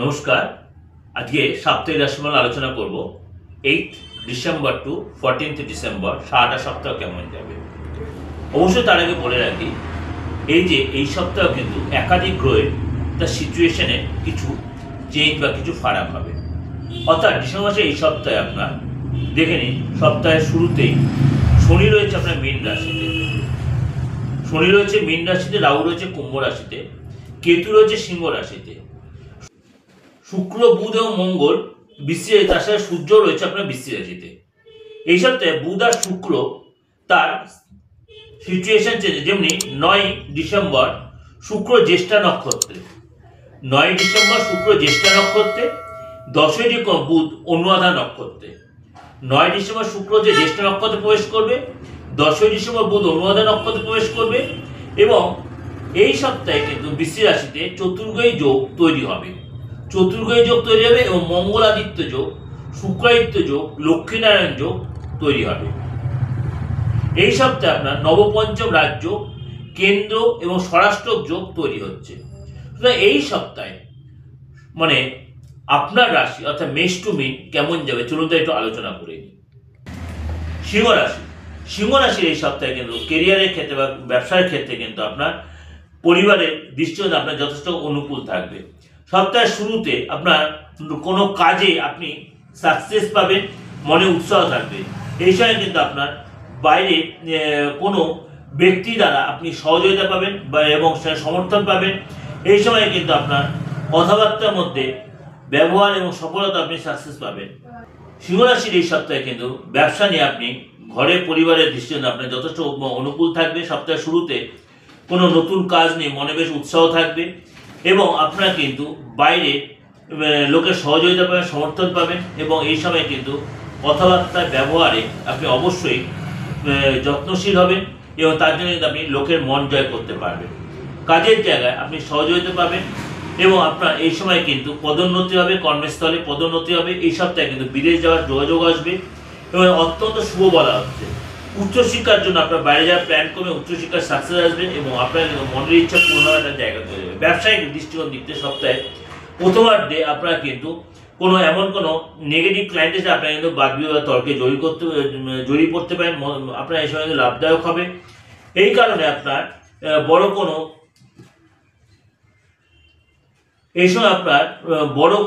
নমস্কার। আজকে সাপ্তাহিক রাশিফল আলোচনা করব 8 ডিসেম্বর টু 14 ডিসেম্বর সারাটা সপ্তাহ কেমন যাবে। অবশ্যই তার আগে বলে রাখি এই সপ্তাহ কিন্তু একাধিক গ্রহের তার সিচুয়েশনে কিছু চেঞ্জ বা কিছু ফারাক হবে। অর্থাৎ ডিসেম্বর মাসে এই সপ্তাহে আপনার দেখে নিন, সপ্তাহের শুরুতেই শনি রয়েছে আপনার মীন রাশিতে, রাহু রয়েছে কুম্ভ রাশিতে, কেতু রয়েছে সিংহ রাশিতে, শুক্র বুধ এবং মঙ্গল বৃশ্চিক রাশিতে, তার সাথে সূর্য রয়েছে আপনার বৃশ্চিক রাশিতে। এই সপ্তাহে বুধ আর শুক্র তার সিচুয়েশন চেঞ্জ, যেমনি 9 ডিসেম্বর শুক্র জ্যেষ্ঠা নক্ষত্রে, 9 ডিসেম্বর শুক্র জ্যেষ্ঠা নক্ষত্রে, 10 বুধ অনুরাধা নক্ষত্রে। 9 ডিসেম্বর শুক্র যে জ্যেষ্ঠা নক্ষত্রে প্রবেশ করবে, 10 ডিসেম্বর বুধ অনুরাধা নক্ষত্রে প্রবেশ করবে এবং এই সপ্তাহে কিন্তু বৃশ্চিক রাশিতে চতুর্গ্রহী যোগ তৈরি হবে। এবং মঙ্গলাদিত্য যোগ, শুক্রাদিত্য যোগ, লক্ষ্মীনারায়ণ যোগ তৈরি হবে। এই সপ্তাহে আপনার নবপঞ্চম রাজ্য, কেন্দ্র এবং স্বরাষ্ট্র যোগ তৈরি হচ্ছে। এই সপ্তাহে মানে আপনার রাশি অর্থাৎ মেষ টু মীন কেমন যাবে চলুন একটু আলোচনা করে নিই। সিংহ রাশির এই সপ্তাহে কিন্তু কেরিয়ারের ক্ষেত্রে বা ব্যবসার ক্ষেত্রে কিন্তু আপনার পরিবারের দৃষ্টিকোণ আপনার যথেষ্ট অনুকূল থাকবে। সপ্তাহের শুরুতে আপনার কোনো কাজে আপনি সাকসেস পাবেন, মনে উৎসাহ থাকবে। এই সময় কিন্তু আপনার বাইরে কোনো ব্যক্তি দ্বারা আপনি সহযোগিতা পাবেন এবং সমর্থন পাবেন। এই সময় কিন্তু আপনার কথাবার্তার মধ্যে ব্যবহার এবং সফলতা আপনি সাকসেস পাবেন। সিংহ রাশির এই সপ্তাহে কিন্তু ব্যবসা নিয়ে আপনি ঘরে পরিবারের দৃষ্টিকোণ আপনার যথেষ্ট অনুকূল থাকবে। সপ্তাহের শুরুতে কোনো নতুন কাজ নিয়ে মনে বেশ উৎসাহ থাকবে এবং আপনারা কিন্তু বাইরে লোকের সহযোগিতা পাবেন, সমর্থন পাবেন এবং এই সময় কিন্তু কথাবার্তার ব্যবহারে আপনি অবশ্যই যত্নশীল হবেন এবং তার জন্য কিন্তু আপনি লোকের মন জয় করতে পারবেন। কাজের জায়গায় আপনি সহযোগিতা পাবেন এবং আপনার এই সময় কিন্তু পদোন্নতি হবে, কর্মস্থলে পদোন্নতি হবে। এই সপ্তাহে কিন্তু বিদেশ যাওয়ার যোগাযোগ আসবে এবং অত্যন্ত শুভ বলা হচ্ছে। উচ্চশিক্ষার জন্য আপনার বাইরে যাওয়ার প্ল্যান করবে, উচ্চশিক্ষার সাকসেস আসবে এবং আপনার মনের ইচ্ছা পূর্ণ হওয়ার একটা জায়গা তৈরি হবে। ব্যবসায়িক দৃষ্টিকোণ দিক থেকে সপ্তাহে প্রথমার্ধে আপনারা কিন্তু এমন কোনো নেগেটিভ ক্লায়েন্টের সাথে আপনারা কিন্তু বাদ বিবাদ তর্কে জড়িয়ে পড়তে পারেন। আপনার এই সময় লাভদায়ক হবে। এই কারণে আপনার বড়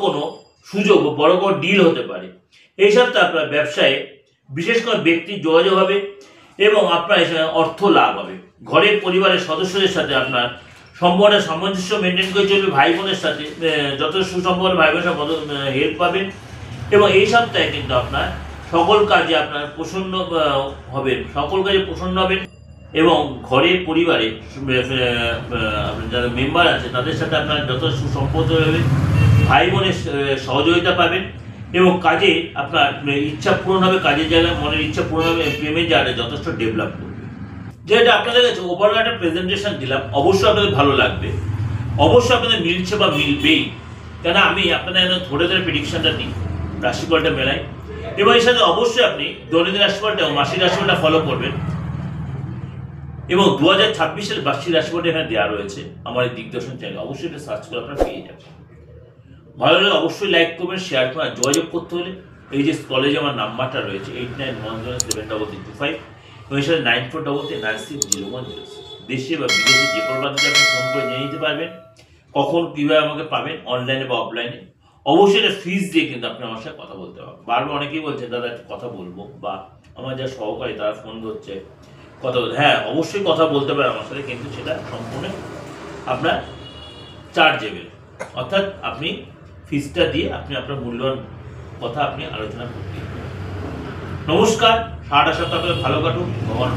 কোনো সুযোগ, বড় কোনো ডিল হতে পারে। এই সপ্তাহে আপনার ব্যবসায়ে বিশেষ করে ব্যক্তির যোগাযোগ হবে এবং আপনার এই সময় অর্থ লাভ হবে। ঘরের পরিবারের সদস্যদের সাথে আপনার সম্পর্কের সামঞ্জস্য মেনটেন করে চলবে। ভাই বোনের সাথে যথেষ্ট সুসম্পর্ক, ভাই বোনের সাথে হেল্প পাবেন এবং এই সপ্তাহে কিন্তু আপনার সকল কাজে প্রসন্ন হবেন এবং ঘরে পরিবারে যারা মেম্বার আছে তাদের সাথে আপনার যথেষ্ট সুসম্পর্ক হবে। ভাই বোনের সহযোগিতা পাবেন এবং কাজে আপনার ইচ্ছা পূরণ হবে, কাজের জায়গায় মনের ইচ্ছা পূরণ হবে, প্রেমের জায়গায় যথেষ্ট ডেভেলপ করবে। যেটা আপনাদের কাছে ওভারঅল একটা প্রেজেন্টেশন দিলাম, অবশ্যই আপনাদের ভালো লাগবে, অবশ্যই আপনাদের মিলছে বা মিলবেই, কেন আমি আপনাদের ধরে প্রেডিকশনটা দিই, রাশিফলটা মেলাই এবং এর সাথে অবশ্যই আপনি দৈনন্দিন রাশিফলটা এবং মাসিক রাশিফলটা ফলো করবেন এবং 2026-এর বার্ষিক রাশিফলটা এখানে দেওয়া রয়েছে আমার এই দিগদর্শন চ্যানেলে, অবশ্যই এটা সার্চ করে আপনারা পেয়ে যাবেন। ভালো লাগলে অবশ্যই লাইক করবেন, শেয়ার করবেন। যোগাযোগ করতে হলে এই যে কলেজে আমার নাম্বারটা রয়েছে 89107225 এবং এর সাথে 9433960106। দেশে বা বিদেশে যে কোনো প্রান্তে আপনি ফোন করে নিয়ে নিতে পারবেন কখন কীভাবে আমাকে পাবেন, অনলাইনে বা অফলাইনে। অবশ্যই এটা ফিজ দিয়ে কিন্তু আপনি আমার সাথে কথা বলতে পারবেন। বারবার অনেকেই বলছে দাদা একটু কথা বলবো, বা আমার যা সহকারী তারা ফোন ধরছে কথা বলতে। হ্যাঁ, অবশ্যই কথা বলতে পারেন আমার সাথে, কিন্তু সেটা সম্পূর্ণ আপনার চার্জেবল, অর্থাৎ আপনি ফিজটা দিয়ে আপনি আপনার মূল্যবান কথা আপনি আলোচনা করতে। নমস্কার, সারাটা সপ্তাহ ভালো কাটুন, ভগবান